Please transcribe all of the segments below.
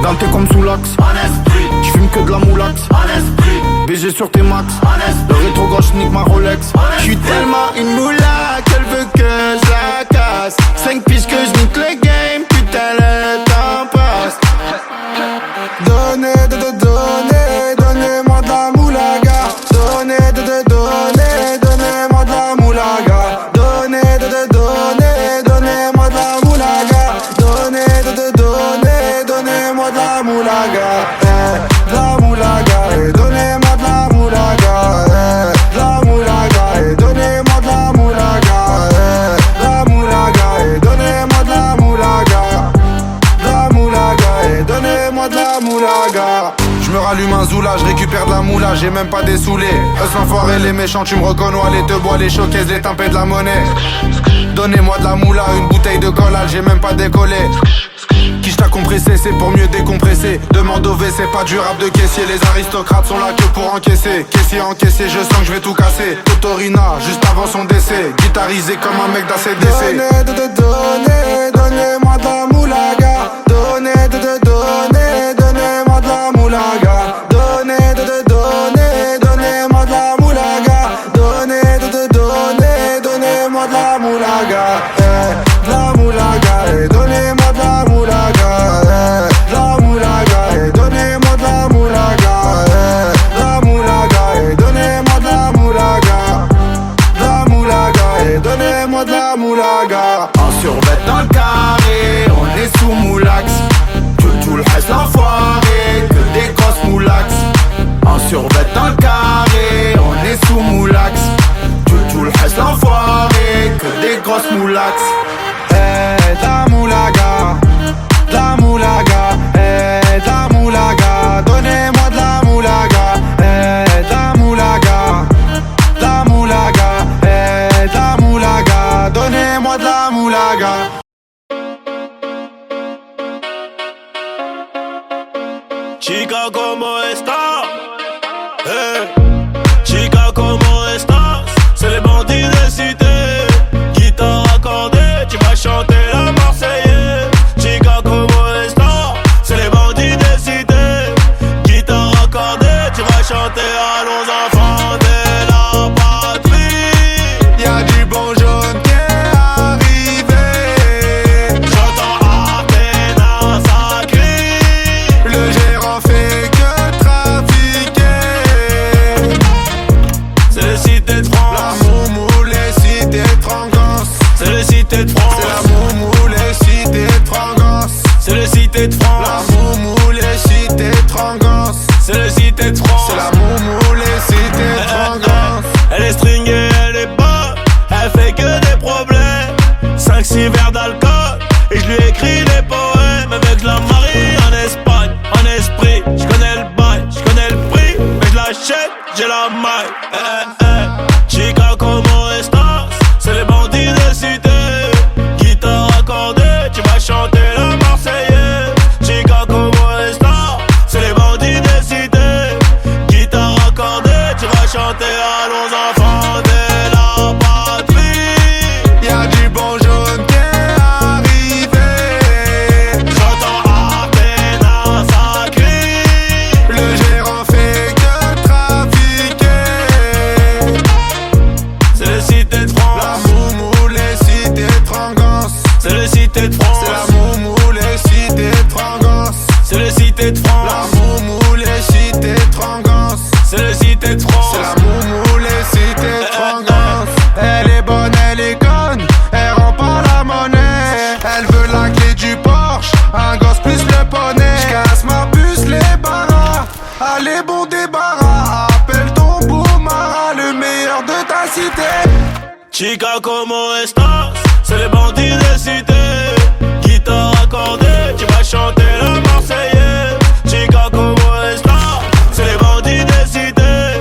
Dans t'es comme sous l'axe. J'fume que de la moulax. BG sur tes max. Le rétro gauche nique ma Rolex. J'suis tellement une moula qu'elle veut que je la casse. 5 piges que je nique le game. Putain le temps passe. Donnez-moi de la moulaga. Donnez-moi de la moulaga. Donnez-moi de la moulaga. Donnez-moi de la moulaga. De la moulaga. Donnez-moi de la moulaga. De la moulaga. Donnez-moi de la moulaga. De la moulaga. Donnez-moi de la moulaga. De la moulaga. Donnez-moi de la moulaga. Je me rallume un zoula, je récupère de la moula, j'ai même pas des saoulés. Eux l'enfoiré, les méchants, tu me reconnais, les te bois, les showcases, les timpés de la monnaie. Donnez-moi de la moula, une bouteille de collal, j'ai même pas décollé. Qui t'a compressé, c'est pour mieux décompresser. Demande au WC, pas du rap de caissier. Les aristocrates sont là que pour encaisser. Caissier encaissé, je sens que je vais tout casser. Totorina, juste avant son décès. Guitarisé comme un mec d'ACDC. Donnez-moi de la moulaga. Donnez-moi de la moulaga. Donnez-moi de la moulaga. Donnez-moi de la moulaga. De la moulaga. Donnez-moi de la moulaga. De la moulaga. Donnez-moi de la moulaga. De la moulaga. Donnez-moi de la moulaga. De la moulaga. Donnez-moi de la moulaga. En survêt dans le carré, on est sous moulax. Tout le reste l'enfoiré, que des grosses moulax. En survêt dans le carré, on est sous moulax. Tout le reste l'enfoiré, que des grosses moulax. La moulaga, la moulaga, la moulaga, donnez-moi de la moulaga, la moulaga, la moulaga, la moulaga, donnez-moi de la moulaga. Chica, ¿cómo estás? Chica, ¿cómo estás? C'est les bandits de cité. Guitare accordée, tu vas chanter la Marseillaise. Chica, ¿cómo estás? C'est les bandits de cité. Guitare accordée, tu vas chanter allons enfants de la patrie. Y'a du bon jaune qui est arrivé. J'entends Athéna, ça crie. Le gérant fait que trafiquer. C'est les cités de France. La moumou, les cités de Frangance. C'est les cités de France. C'est la moumou, les cités de Frangance. C'est les cités de France. La moumou, les cités de Frangance. C'est les cités de France. C'est la moumou, les cités de Frangance. Elle est stringée, elle est bonne. Elle fait que des problèmes. 5-6 verres d'alcool. Et je lui écris des poèmes. Avec je la marie en Espagne. En esprit, je connais le bail, je connais le prix. Mais je l'achète, j'ai la maille. Chica, ¿cómo estás? C'est les bandits de cité. Guitare accordée, tu vas chanter la Marseillaise. Chica, ¿cómo estás? C'est les bandits de cité. Guitare accordée, tu vas chanter allons enfants de la patrie. Y'a du bon jaune qui est arrivé. J'entends Athéna, ça crie. Le gérant fait que trafiquer. C'est les cités de La France. moumou, les cités de Frangance. C'est les cités de France. C'est la moumou, les cités de Frangance. C'est les cités de La France. moumou, les cités de Frangance. C'est les cités de France. C'est la moumou, les cités de Frangance. Elle est bonne, elle est conne, elle rend pas la monnaie. Elle veut la clé du Porsche, un gosse plus le poney. J'casse ma puce, les barras, allez bon débarras. Appelle ton beau marat, le meilleur de ta cité. Chica, ¿cómo estás? C'est les bandits de cité. Guitare accordée, tu vas chanter la Marseillaise. Chica, ¿cómo estás? C'est les bandits de cité.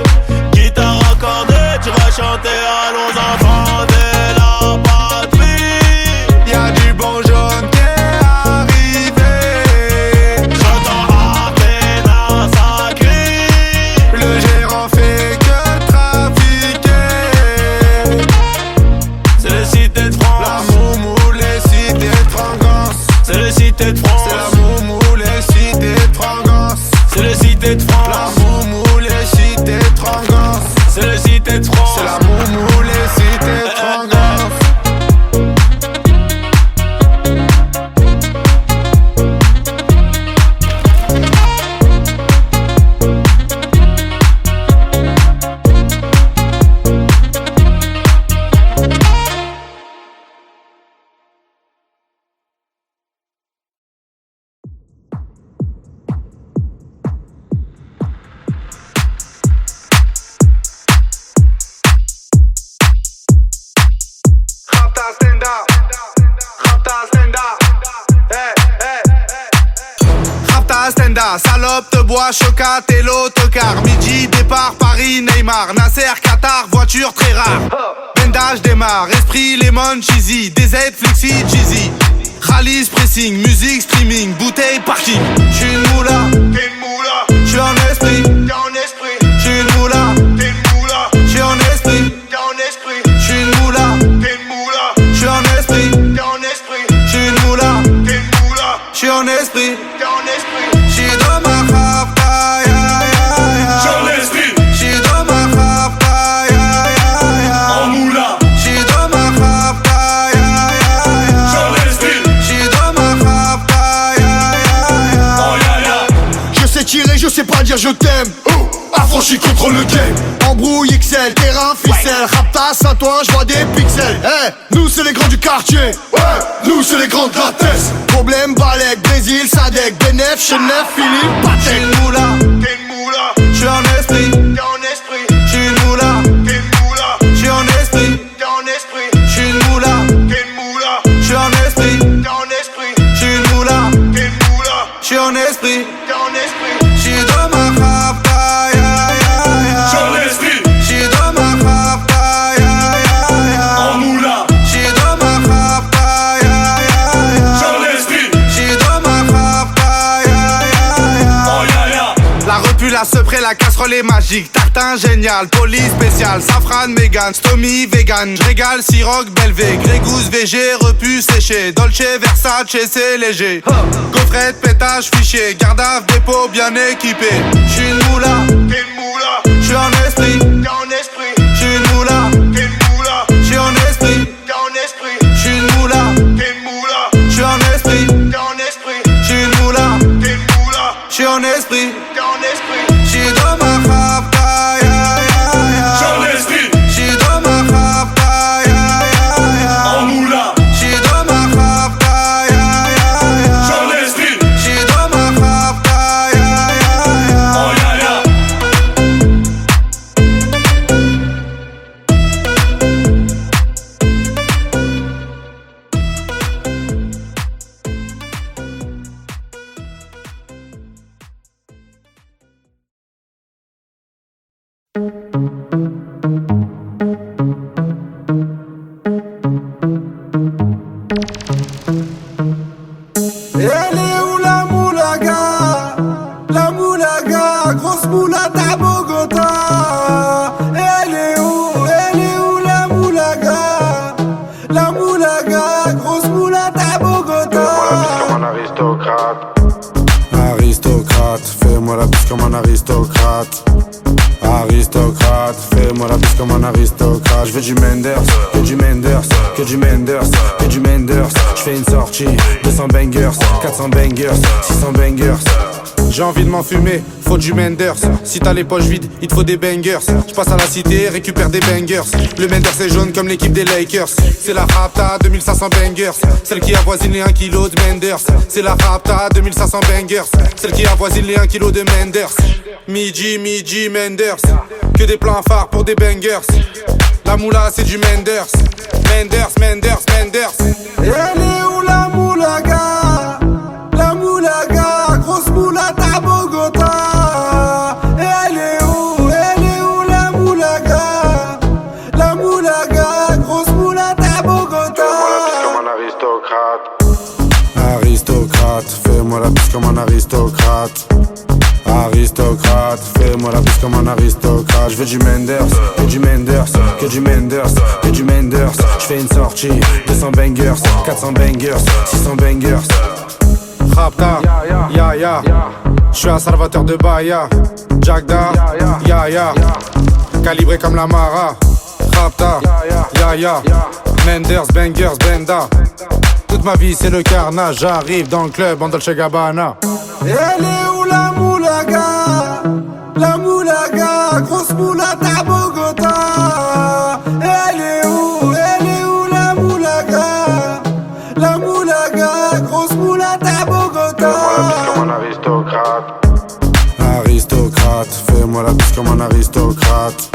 Guitare accordée, tu vas chanter allons enfants de la patrie. Y'a du bon jaune qui est arrivé. J'entends Athéna, ça crie. Le gérant fait que trafiquer. C'est les cités de Rapta Stenda, salope te bois, chocat et l'autocar. Midi, départ, Paris, Neymar, Nasser, Qatar, voiture très rare. Bendage démarre, esprit, lemon, cheesy, DZ, flexi, cheesy. Rallye, pressing, musique, streaming, bouteille, parking. J'suis une moula, T'es une moula, j'suis en esprit. t'es en esprit. J'suis une moula, T'es une moula, j'suis en esprit. t'es en esprit. J'suis une moula, T'es une moula, j'suis en esprit. t'es en esprit. J'suis une moula, T'es une moula, j'suis en esprit. t'es en esprit. J'suis dans ma rapta, ya ya ya. J'en esprit, J'suis dans ma rapta, ya ya ya. en moula, J'suis dans ma rapta, ya ya ya. j'en esprit, J'suis dans ma rapta, ya ya ya. en yaya. Je sais tirer, je sais pas dire je t'aime. Affranchi contre le game. Embrouille XL, terrain, ficelle. Raptas à toi, je vois des pixels. Nous c'est les grands du quartier. Ouais, nous c'est les grands de la tête. Problème, Balek, Brésil, Sadek, Benef, Chenef, Philippe, J'suis Patek. une moula, T'es une moula, j'suis en esprit. t'es en esprit. J'suis une moula, T'es une moula, j'suis en esprit. t'es en esprit. J'suis une moula, T'es une moula, j'suis en esprit. t'es en esprit. J'suis une moula, T'es une moula, j'suis en esprit. t'es en esprit. J'suis dans ma rapta, ya ya ya. J'en esprit, J'suis dans ma rapta, ya ya ya. en moula, J'suis dans ma rapta, ya ya ya. j'en esprit, J'suis dans ma rapta, ya ya ya. en yaya. La repu, la sepré, la casserole est magique. Tartin génial, police spécial, safran, mégan, stomy, vegan. J'régale, siroc, belvé, grégousse, VG, repu, séché. Dolce, Versace, c'est léger. Gaufrette, pétage, fichier, gardave, dépôt, bien équipé. J'suis une moula, T'es une moula, j'suis en esprit. t'es en esprit. J'suis une moula, T'es une moula, j'suis en esprit. t'es en esprit. J'suis une moula, T'es une moula, j'suis en esprit. t'es en esprit. J'suis une moula, T'es une moula, j'suis en esprit. t'es en esprit. J'suis dans ma rapta, ya ya ya. J'en esprit, J'suis dans ma rapta, ya ya ya. en moula, J'suis dans ma rapta, ya ya ya. j'en esprit, J'suis dans ma rapta, ya ya ya. en yaya. Elle est où la moulaga? La moulaga, grosse moulade à Bogota. Elle est où la moulaga? La moulaga, grosse moulade à Bogota. Comme un aristocrate. Aristocrate, fais-moi la bise comme un aristocrate. Aristocrate, fais-moi la bise comme un aristocrate. Je veux du Menders, que du Menders, que du Menders, que du Menders. Je fais une sortie, 200 bangers, 400 bangers, 600 bangers. J'ai envie de m'enfumer, faut du Menders. Si t'as les poches vides, il te faut des bangers. Je passe à la cité, récupère des bangers. Le Menders est jaune comme l'équipe des Lakers. C'est la Rapta 2500 bangers, celle qui avoisine les 1 kg de Menders. C'est la Rapta 2500 bangers, celle qui avoisine les 1 kg de Menders. Midi, Menders, que des plans phares pour des bangers. La moula c'est du Menders, Menders. Elle est où la moulaga? La moulaga, grosse moulade à Bogota. Elle est où la moulaga? La moulaga, grosse moulade à Bogota. Aristocrate, fais-moi la bise comme un aristocrate. Aristocrate, fais-moi la bise comme un aristocrate. Je veux du Menders, que du Menders, que du Menders, que du Menders. Je fais une sortie, 200 bangers, 400 bangers, 600 bangers. Rapta, ya ya. Je suis un salvateur de Bahia. Jagda, ya ya. Calibré comme la Mara. Rapta, ya ya. Menders, bangers, benda. Toute ma vie c'est le carnage. J'arrive dans le club en Dolce Gabbana. Elle est où la moulaga? La moulaga, grosse moulade à Bogota. Elle est où la moulaga? La moulaga, grosse moulade à Bogota. Comme un aristocrate. Aristocrate, fais-moi la bise comme un aristocrate.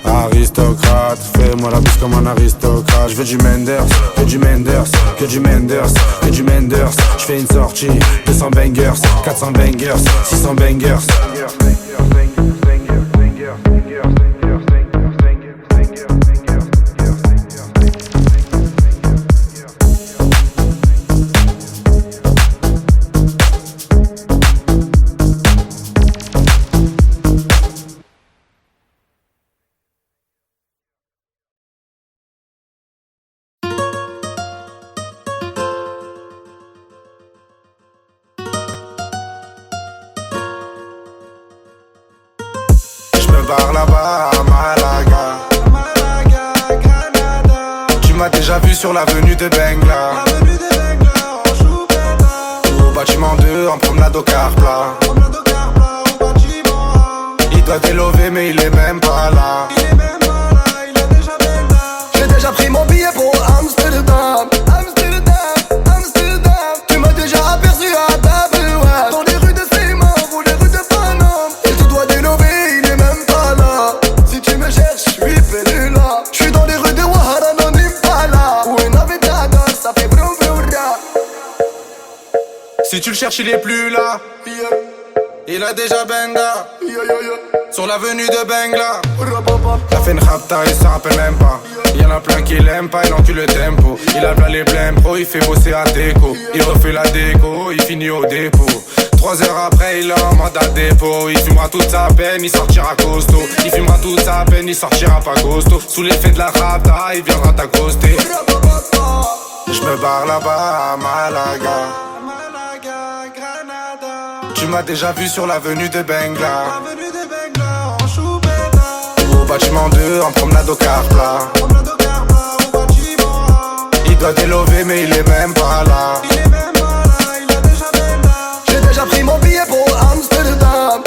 Aristocrate, fais-moi la bise comme un aristocrate. Je veux du Menders, que du Menders, que du Menders, que du Menders. J'fais une sortie, 200 bangers, 400 bangers, 600 bangers. Par là-bas à Malaga, Granada. Tu m'as déjà vu sur l'avenue de Bengla, au bâtiment 2 en promenade au car plat. Il doit délover mais il est même pas là. J'ai déjà pris mon billet pour Amsterdam. Tu m'as déjà aperçu à Tabouat, dans les rues de Seymour ou les rues de Paname. Il te doit délover. J'suis dans les rues de Ouahara, non Impala, où un Navigator, ça fait broum broum ra. Si tu le cherches, il est plus là. Il a déjà benga sur l'avenue de Bengla. T'as fait une rapta, il s'en rappelle même pas. Y'en a plein qui l'aiment pas, il encule le tempo. Il a plein les blèmes pro, il fait bosser à déco. Il refait la déco, il finit au dépôt. 3 heures après, il est en mandat dépôt. Il fumera toute sa peine, il sortira costaud. Il fumera toute sa peine, il sortira pas costaud. Sous l'effet de la rapta, il viendra t'accoster. J'me barre là-bas à Malaga, Granada. Tu m'as déjà vu sur l'avenue de Bengla, au bâtiment 2 en promenade au car plat. Il doit délover mais il est même pas là. J'ai déjà pris mon billet pour Amsterdam.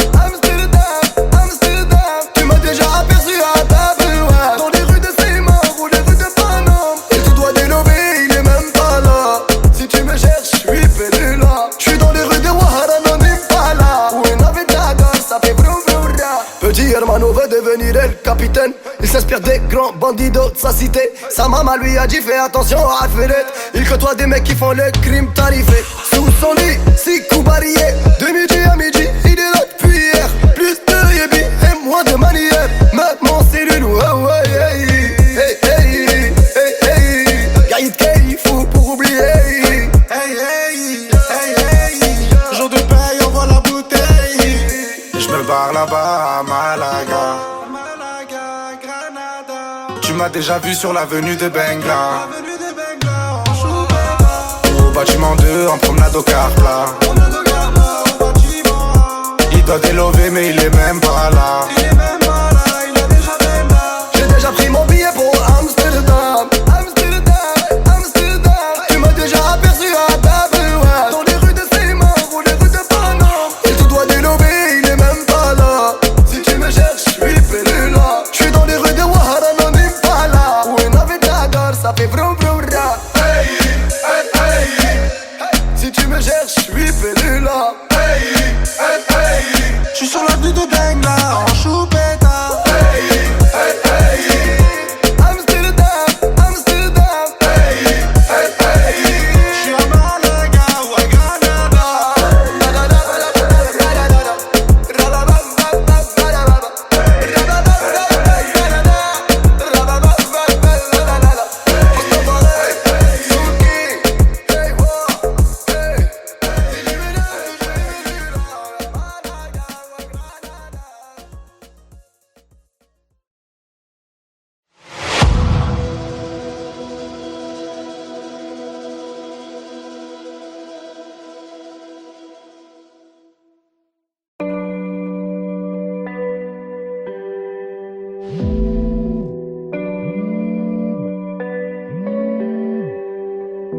Tu m'as déjà aperçu à Tabouat, dans les rues de Seymour ou les rues de Paname. Il te doit délover, il est même pas là. Si tu me cherches, j'suis perdu là. J'suis dans les rues de Ouahara, non Impala, où un Navigator, ça fait broum broum ra. Petit hermano veut devenir el capitaine. Il s'inspire des grands bandidos de sa cité. Sa maman lui a dit fais attention à Alfred. Il côtoie des mecs qui font le crime tarifé. Sous son lit, 6 coups barillés. De midi à midi, il est là depuis hier. Plus de yébi et moins de manière. Maintenant c'est le loup, oh ouais, hey, hey, hey, hey, hey. Gaïd Kay, fou pour oublier. Hey, hey, hey, hey. Jour de paye, envoie la bouteille. J'me barre là-bas à Malaga, Granada. Tu m'as déjà vu sur l'avenue de Bengla, au bâtiment 2 en promenade au car plat. Il doit délover mais il est même pas là. J'ai déjà pris mon billet pour Amsterdam. Tu m'as déjà aperçu à Tabouat, dans les rues de Seymour ou les rues de Paname. Il te doit délover, il est même pas là. Si tu me cherches, j'suis perdu là. J'suis dans les rues de Ouahara, non Impala, où un Navigator, ça fait broum broum ra. Si tu me cherches, j'suis perdu là. J'suis sur l'avenue de Bengla, en choupetta. Amsterdam. J'suis à Malaga ou à Granada.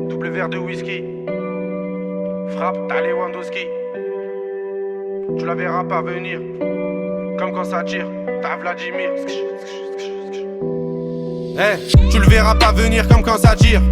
Double verre de whisky. Frappe, t'as Lewandowski. Tu la verras pas venir. Comme quand ça tire, t'as Vladimir. Tu le verras pas venir comme quand ça tire.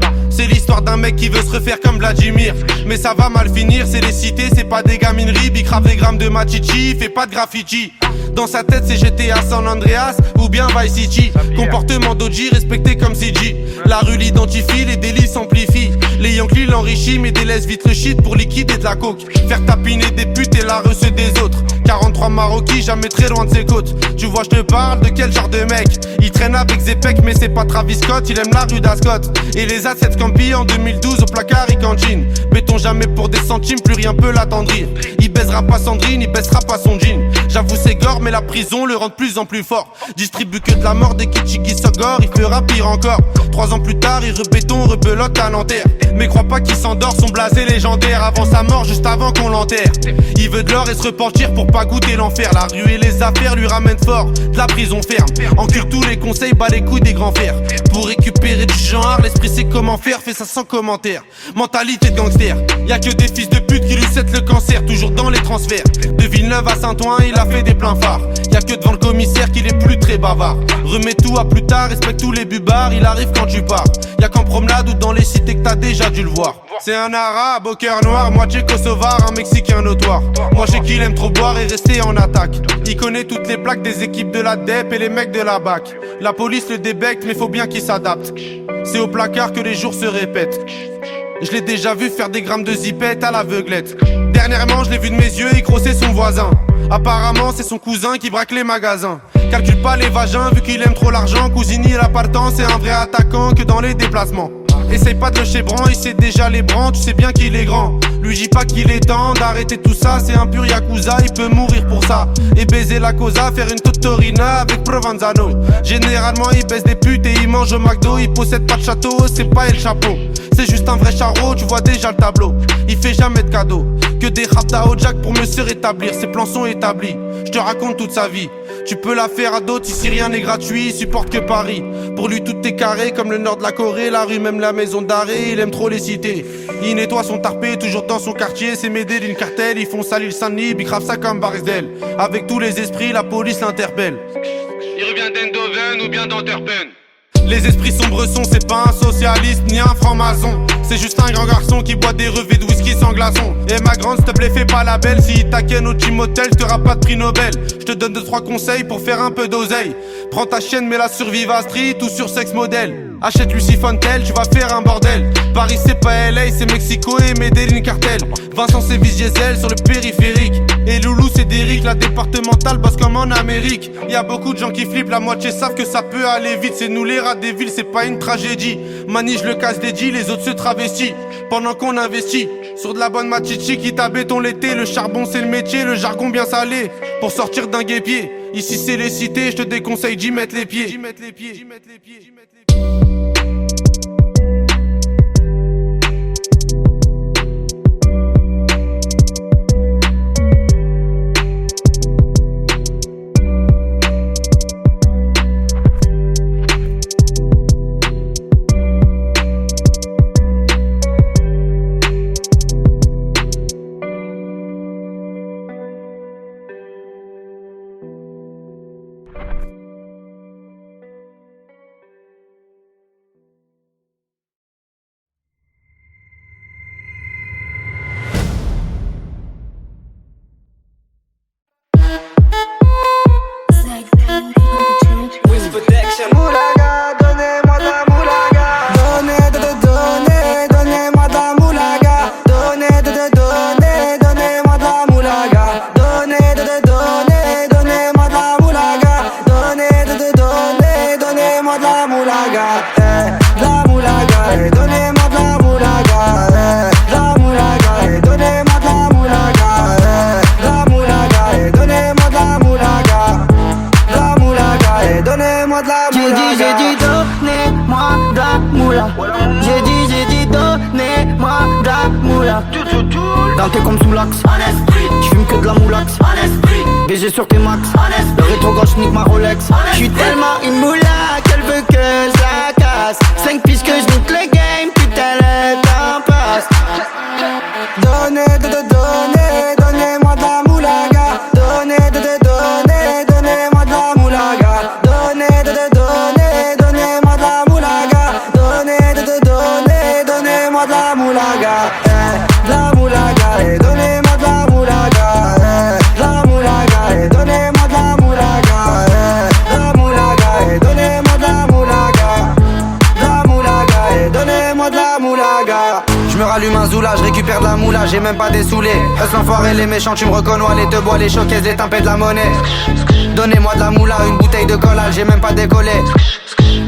c'est l'histoire d'un mec qui veut se refaire comme Vladimir. Mais ça va mal finir, c'est les cités, c'est pas des gamineries. Bicrave des grammes de machichi, fait pas de graffiti. Dans sa tête c'est GTA San Andreas ou bien Vice City. Comportement d'OG respecté comme CG. La rue l'identifie, les délits s'amplifient. Les Yankees l'enrichissent mais délaissent vite le shit pour liquider de la coke. Faire tapiner des putes et la recette des autres. 43 Maroquis, jamais très loin de ses côtes. Tu vois je te parle de quel genre de mec. Il traîne avec Zepek mais c'est pas Travis Scott. Il aime la rue d'Ascot. Et les A7 Campi en 2012 au placard et cantine. Béton jamais pour des centimes, plus rien peut l'attendrir. Il baisera pas Sandrine, il baissera pas son jean. J'avoue c'est gore mais la prison le rend de plus en plus fort. Distribue que de la mort des Kichigi Sogor, il fera pire encore. 3 ans plus tard il rebéton, rebelote à Nanterre. Mais crois pas qu'il s'endort, son blasé légendaire. Avant sa mort, juste avant qu'on l'enterre. Il veut de l'or et se repentir pour pas goûter l'enfer. La rue et les affaires lui ramènent fort, de la prison ferme. Encure tous les conseils, bat les couilles des grands fers. Pour récupérer du genre, l'esprit sait comment faire, fait ça sans commentaire. Mentalité de gangster, y'a que des fils de pute qui lui cèdent le cancer. Toujours dans les transferts, de Villeneuve à Saint-Ouen, il a fait des pleins phares. Y'a que devant le commissaire qu'il est plus très bavard. Remets tout à plus tard, respecte tous les bubards. Il arrive quand tu pars, y'a qu'en promenade ou dans les cités que t'as déjà dû le voir. C'est un arabe au cœur noir, moitié kosovar, un mexicain notoire. Moi je sais qu'il aime trop boire et rester en attaque. Il connaît toutes les plaques des équipes de la DEP et les mecs de la BAC. La police le débecte mais faut bien qu'il s'adapte. C'est au placard que les jours se répètent. Je l'ai déjà vu faire des grammes de zipette à l'aveuglette. Dernièrement je l'ai vu de mes yeux, il grossait son voisin. Apparemment c'est son cousin qui braque les magasins. Calcule pas les vagins vu qu'il aime trop l'argent. Cousini la partant, c'est un vrai attaquant que dans les déplacements. Essaye pas de le chébran, il sait déjà les brans, tu sais bien qu'il est grand. Lui dis pas qu'il est temps d'arrêter tout ça, c'est un pur yakuza, il peut mourir pour ça. Et baiser la cosa, faire une totorina avec Provenzano. Généralement il baisse des putes et il mange au McDo. Il possède pas de château, c'est pas El Chapeau. C'est juste un vrai charreau, tu vois déjà le tableau. Il fait jamais de cadeaux, que des raptas au jack pour me se rétablir. Ses plans sont établis, je te raconte toute sa vie. Tu peux la faire à d'autres, ici rien n'est gratuit, il supporte que Paris. Pour lui tout est carré, comme le nord de la Corée. La rue, même la maison d'arrêt, il aime trop les cités. Il nettoie son tarpé, toujours dans son quartier. C'est Médé d'une cartel, ils font salir le Saint-Denis. Bicrave ça comme Barisdel. Avec tous les esprits, la police l'interpelle. Il revient d'Endoven ou bien d'Antwerpen. Les esprits sombres sont, c'est pas un socialiste ni un franc-maçon. C'est juste un grand garçon qui boit des revêts de whisky sans glaçon. Et ma grande, s'il te plaît, fais pas la belle. Si il t'aquenne au team hotel, t'auras pas de prix Nobel. Je te donne 2-3 conseils pour faire un peu d'oseille. Prends ta chienne, mets-la sur Viva Street ou sur Sex Model. Achète Lucy Fontel, tu vas faire un bordel. Paris c'est pas LA, c'est Mexico et Medellin cartel. Vincent c'est Vice Diesel sur le périphérique. Et Loulou c'est Derrick, la départementale bosse comme en Amérique. Y'a beaucoup de gens qui flippent, la moitié savent que ça peut aller vite. C'est nous les rats des villes, c'est pas une tragédie. Mani je le casse des deals, les autres se travestissent. Pendant qu'on investit sur de la bonne machichi qui t'a béton l'été. Le charbon c'est le métier, le jargon bien salé. Pour sortir d'un guépier, ici c'est les cités, je te déconseille d'y mettre les pieds. Moulaga, donnez-moi de la moulaga. Donnez-moi de la moulaga. Donnez-moi de la moulaga. Donnez-moi de la moulaga. Donnez-moi de la moulaga. De la moulaga, donnez-moi de la moulaga. De la moulaga, donnez-moi de la moulaga. De la moulaga, donnez-moi de la moulaga. La moulaga, donnez-moi de la moulaga. J'ai dit donnez-moi de la moula. J'ai dit donnez-moi de la moula. Dans tes comme sous l'axe. J'fume que de la moulax. BG sur tes max. Le rétro gauche nique ma Rolex. J'suis tellement une moula qu'elle veut que je la casse. 5 pistes que j'nique le game, putain le temps passe. Donnez-moi de la moulaga. Donnez-moi de la moulaga. Donnez-moi de la moulaga. Donnez-moi de la moulaga. même pas dessoulé. Hustle l'enfoiré, les méchants, tu me reconnais. Les te bois, les showcases, les tempêtes de la monnaie. Donnez-moi de la moula, une bouteille de collal, j'ai même pas décollé.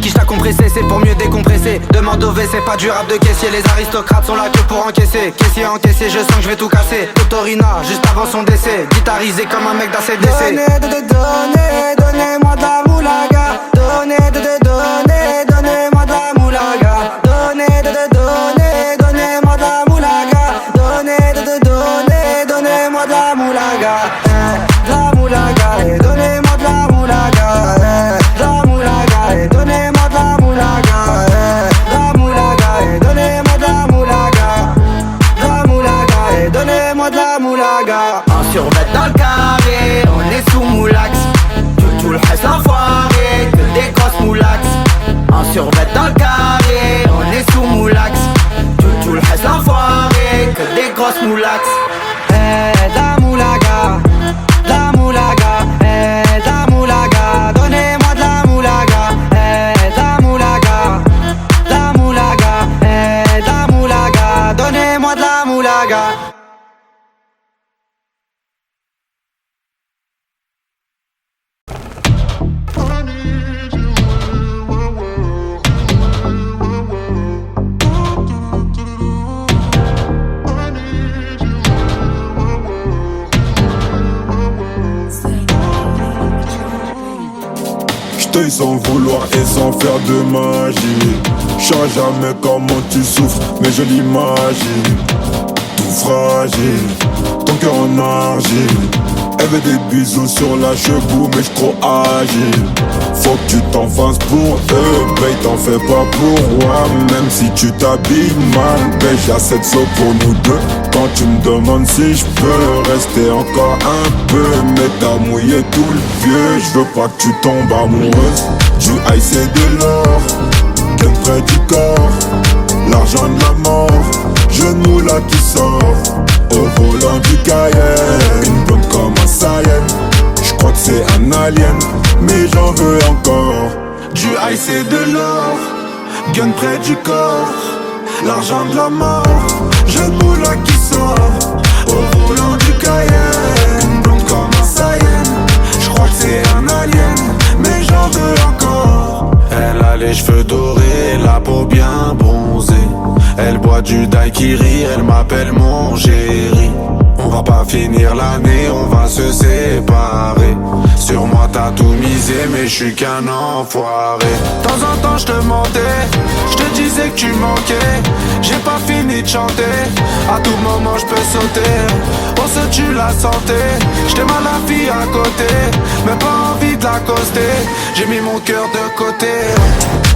Qui t'a compressé, c'est pour mieux décompresser. Demande au WC, pas du rap de caissier. Les aristocrates sont là que pour encaisser. Caissier encaissé, je sens que je vais tout casser. Totorina, juste avant son décès. Guitarisé comme un mec d'ACDC. Donnez-moi de la moulaga. Donnez-moi de la moulaga. Donnez-moi de la moulaga. Donnez-moi de la moulaga. De la moulaga, et donnez-moi de la moulaga. De la moulaga, et donnez-moi de la moulaga. De la moulaga, et donnez-moi de la moulaga. De la moulaga, et donnez-moi de la moulaga. En survêt dans le carré, on est sous moulax. Tout le reste l'enfoiré, que des grosses moulax. En survêt dans le carré, on est sous moulax. Tout le reste l'enfoiré, que des grosses moulax. La moulaga, la moulaga, la moulaga, donnez-moi de la moulaga, la moulaga, la moulaga, la moulaga, donnez-moi de la moulaga. J't'ai sans vouloir et sans faire de magie. J'sais jamais comment tu souffres, mais je l'imagine. Tout fragile, ton cœur en argile. Elle veut des bisous sur la cheveux, mais j'suis trop agile. Faut que tu t'en fasses pour eux, babe, t'en fais pas pour moi. Même si tu t'habilles mal, babe, j'ai assez de saut pour nous deux. Quand tu me demandes si j'peux rester encore un peu, mais t'as mouillé tout le vieux. J'veux pas que tu tombes amoureuse. Du ice et de l'or, qu'un près du corps. L'argent de la mort, genou là qui sort. Au volant du Cayenne, une blonde comme un Saiyan. J'crois que c'est un alien, mais j'en veux encore. Du ice et de l'or, gun près du corps. L'argent de la mort, genou là qui sort. Au volant du Cayenne, une blonde comme un Saiyan. J'crois que c'est un alien, mais j'en veux encore. Elle a les cheveux dorés, la peau bien bronzée. Elle boit du daiquiri, elle m'appelle mon chéri. On va pas finir l'année, on va se séparer. Sur moi t'as tout misé, mais je suis qu'un enfoiré. De temps en temps je te mentais, je te disais que tu manquais. J'ai pas fini de chanter, à tout moment je peux sauter. On se tue la santé, j't'aime à la fille à côté, mais pas envie de l'accoster. J'ai mis mon cœur de côté.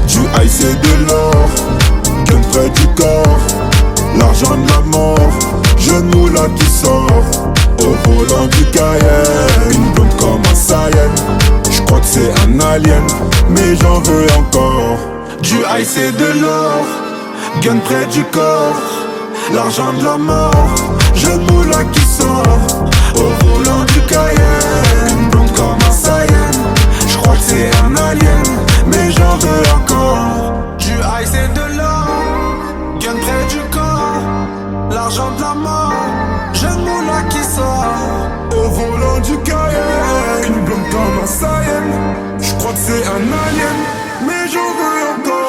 Du ice et de l'or, gun près du corps. L'argent de la mort, genou là qui sort. Au volant du Cayenne, une blonde comme un Saiyan. J'crois que c'est un alien, mais j'en veux encore. Du ice et de l'or, gun près du corps. L'argent de la mort, genou là qui sort. Au volant du Cayenne, une blonde comme un Saiyan. J'crois que c'est un alien, mais j'en veux encore. Du ice et de l'or, gun près du corps. L'argent de la mort, genou là qui sort. Au volant du Cayenne, une blonde comme un Saiyan. J'crois que c'est un alien, mais j'en veux encore.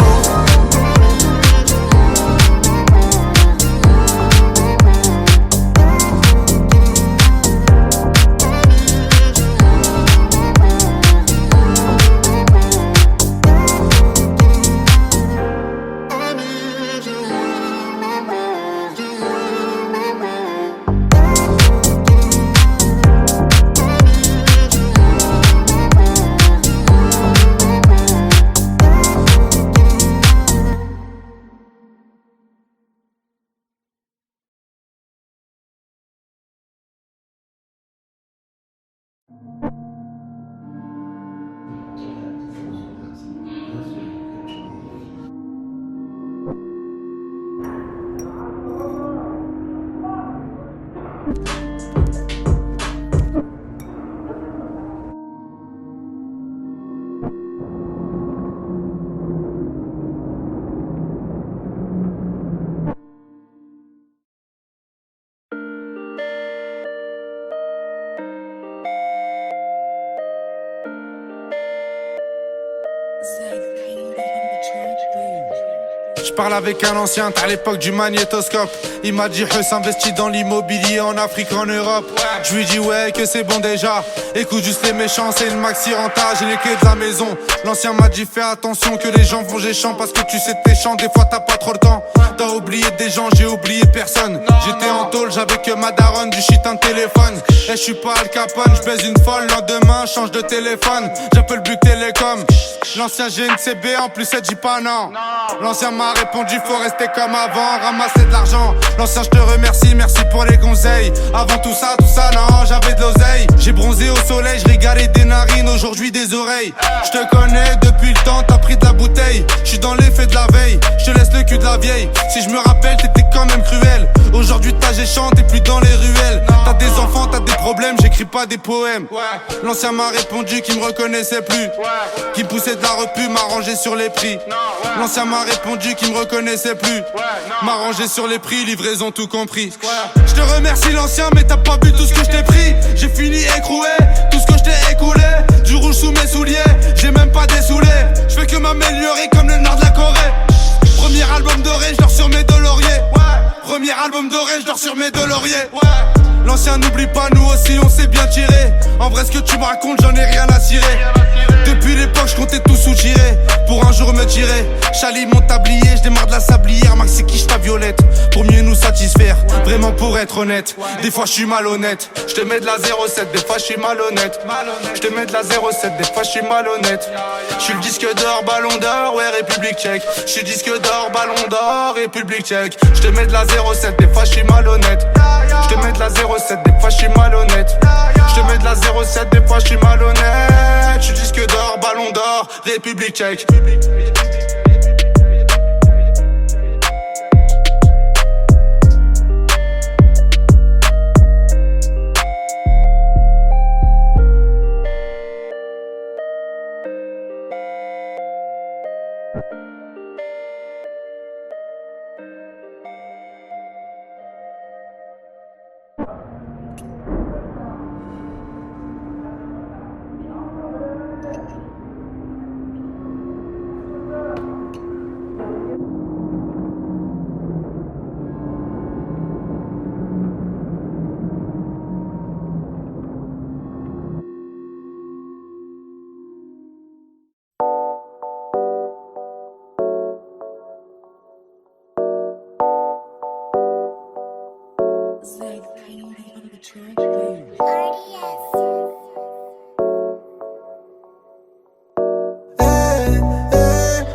J'parle avec un ancien, t'as l'époque du magnétoscope. Il m'a dit Huss investit dans l'immobilier en Afrique, en Europe. Je lui dis ouais que c'est bon déjà. Écoute juste les méchants, c'est une maxi renta, j'ai les clés de la maison. L'ancien m'a dit fais attention que les gens vont géchant, parce que tu sais t'es chiant, des fois t'as pas trop le temps. T'as oublié des gens, j'ai oublié personne. J'étais en tôle, j'avais que ma daronne, du shit un téléphone. Et je suis pas Al Capone, je baise une folle, lendemain change de téléphone. J'appelle Buc Télécom. L'ancien GNCB en plus elle dit pas non. L'ancien m'a répondu faut rester comme avant, ramasser de l'argent. L'ancien je te remercie, merci pour les conseils. Avant tout ça non, j'avais de l'oseille. J'ai bronzé au soleil, je régalais des narines, aujourd'hui des oreilles. Je te connais depuis le temps, t'as pris de la bouteille. Je suis dans l'effet de la veille, je te laisse le cul de la vieille. Si je me rappelle t'étais quand même cruel. Aujourd'hui t'as géchant, t'es plus dans les ruelles. T'as des enfants, t'as des problèmes, j'écris pas des poèmes. L'ancien m'a répondu qu'il me reconnaissait plus, qu'il me poussait de la repu, m'a rangé sur les prix. L'ancien m'a répondu qu'il me reconnaissait plus, m'a rangé sur les prix, livraison tout compris. Je te remercie l'ancien mais t'as pas vu tout ce que je t'ai pris. J'ai fini écroué, tout ce que je t'ai écoulé. Du rouge sous mes souliers, j'ai même pas dessoulé. Je fais que m'améliorer comme le nord de la Corée. Premier album doré, je dors sur mes deux lauriers. Premier album doré, je dors sur mes deux lauriers. L'ancien n'oublie pas, nous aussi on s'est bien tiré. En vrai ce que tu me racontes, j'en ai rien à cirer. Depuis l'époque, je comptais tout soutirer pour un jour me tirer. Chali mon tablier, je démarre de la sablière. Max c'est quiche ta violette pour mieux nous satisfaire. Vraiment pour être honnête, des fois je suis malhonnête. Je te mets de la 07, des fois je suis malhonnête. Je te mets de la 07, des fois je suis malhonnête. Je suis le disque d'or, ballon d'or, ouais République tchèque. Je suis disque d'or, ballon d'or, République tchèque. Je te mets de la 07, des fois je suis malhonnête. Je te mets de la 07, des fois je suis malhonnête. Je te mets de la 07, des fois je suis malhonnête. Je suis disque d'or, ballon d'or, République tchèque.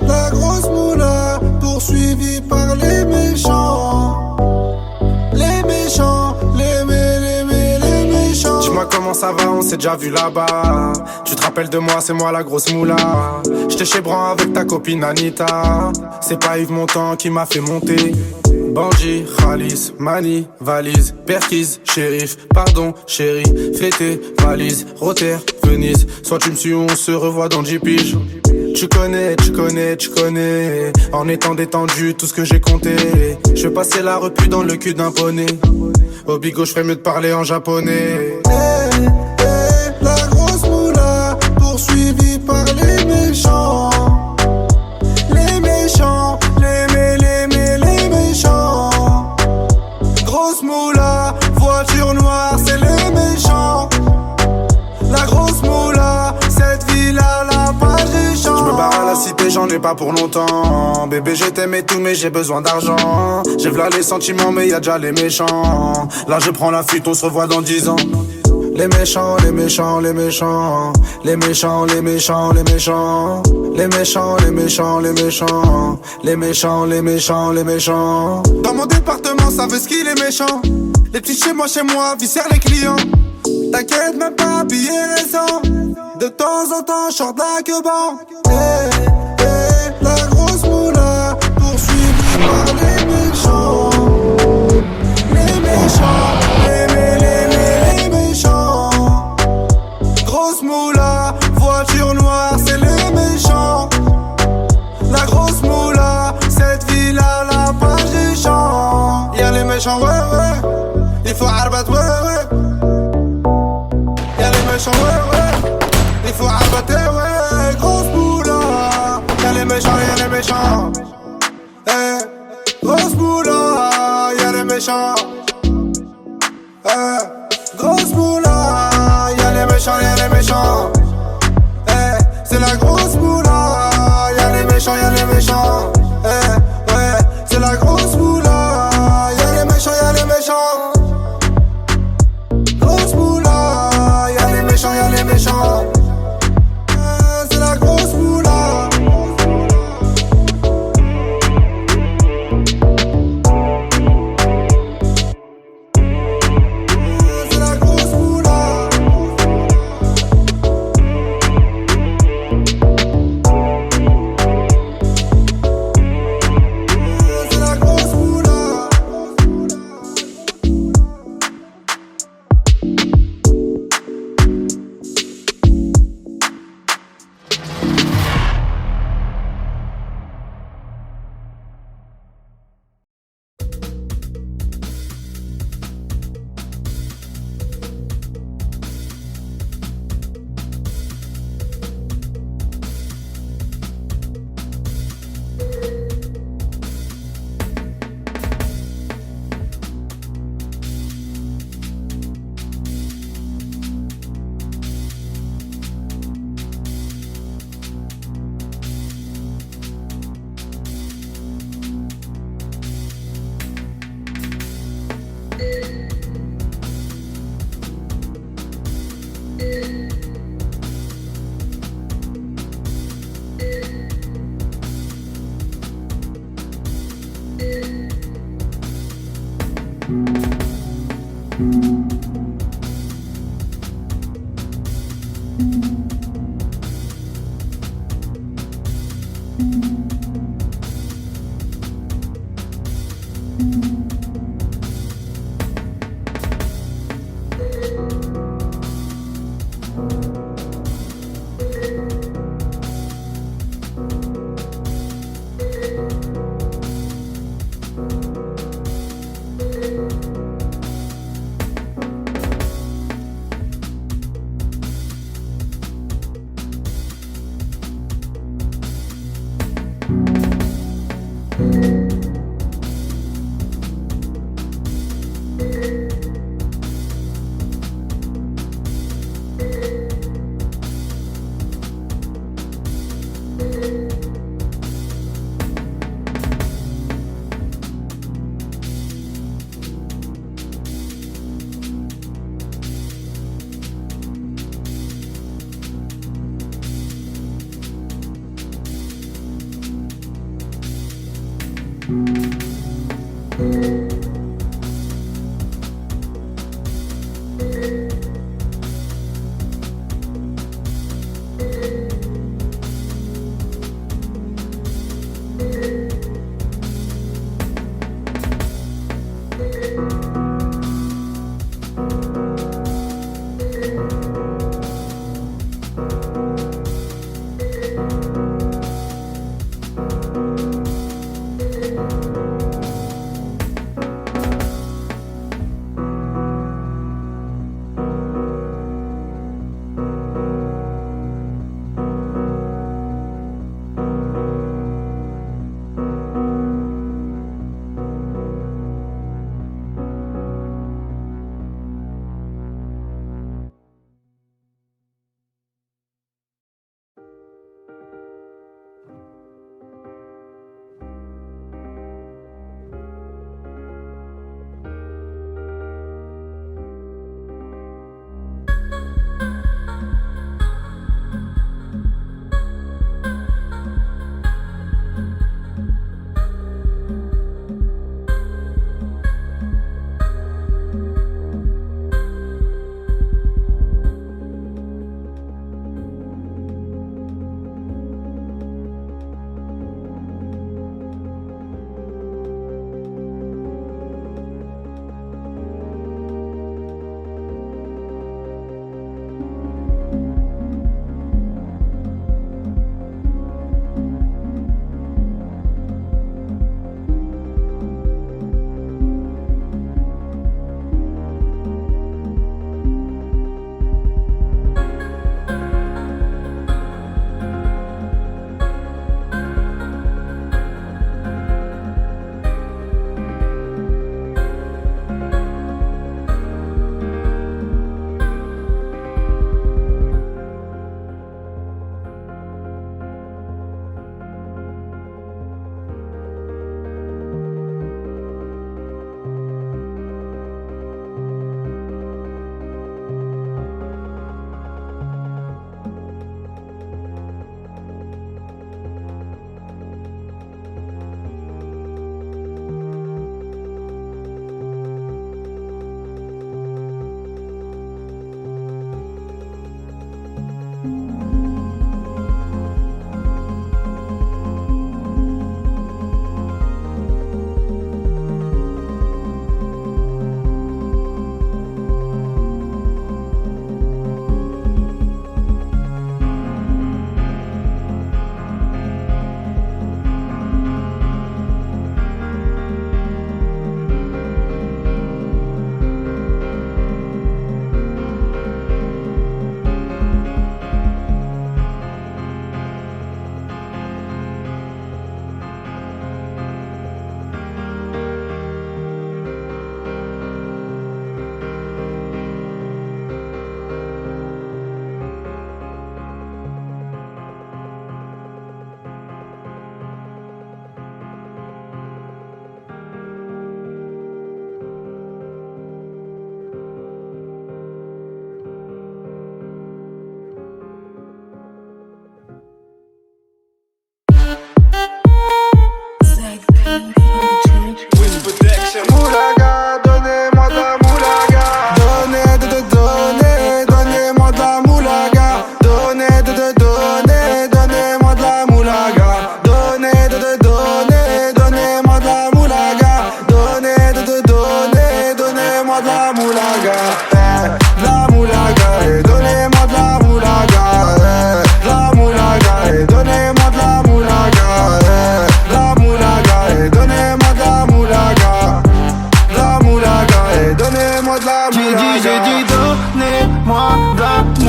La grosse moula poursuivie par les méchants. Les méchants, les méchants. Dis-moi comment ça va, on s'est déjà vu là-bas. Tu te rappelles de moi, c'est moi la grosse moula. J'étais chez Bran avec ta copine Anita. C'est pas Yves Montand qui m'a fait monter. Bandit, Khalis, Mani, valise, Perquise, shérif, pardon, chérie, fêté, valise, Rotter, Venise. Soit tu me suis ou on se revoit dans 10 piges. Tu connais, en étant détendu, tout ce que j'ai compté. Je vais passer la repu dans le cul d'un poney. Au bigot, je ferais mieux de parler en japonais. La grosse moula poursuivie par les méchants. Les méchants, les méchants. Grosse moula, voiture noire, c'est les méchants. La grosse moula, cette ville-là, la page des champs. Je me barre à la cité, j'en ai pas pour longtemps. Bébé, je t'aime et tout, mais j'ai besoin d'argent. J'ai v'là les sentiments, mais y'a déjà les méchants. Là, je prends la fuite, on se revoit dans 10 ans. Les méchants, les méchants, les méchants. Les méchants, les méchants, les méchants. Les méchants, les méchants, les méchants. Les méchants, les méchants, les méchants. Dans mon département, ça veut ce qu'il est méchant. Les petits chez moi, viscèrent les clients. T'inquiète même pas, billet récent. De temps en temps, short la queue-ban. La grosse moula poursuivie par les méchants. Les méchants, les méchants. Grosse moula, voiture noire, c'est les méchants. La grosse moula, cette ville-là, la page des champs. Y'a les méchants, ouais, il faut arbat, ouais. Y'a les méchants, ouais, il faut arbater, ouais. Grosse moula, y'a les méchants, méchants. Grosse moula, y'a les méchants, y'a les méchants. C'est la grosse moula, y'a les méchants, y'a les méchants. Ouais, c'est la grosse moula, y'a les méchants, y'a les méchants. Grosse moula, y'a les méchants, y'a les méchants. C'est la grosse moula. C'est la grosse moula. C'est la grosse moula.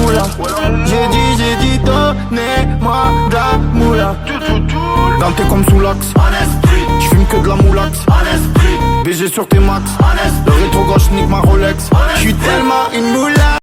moula. J'ai dit donnez-moi de la moula. Ganté comme sous l'axe, j'fume que de la moulax. BG sur tes max, le rétro gauche nique ma Rolex. J'suis tellement une moula.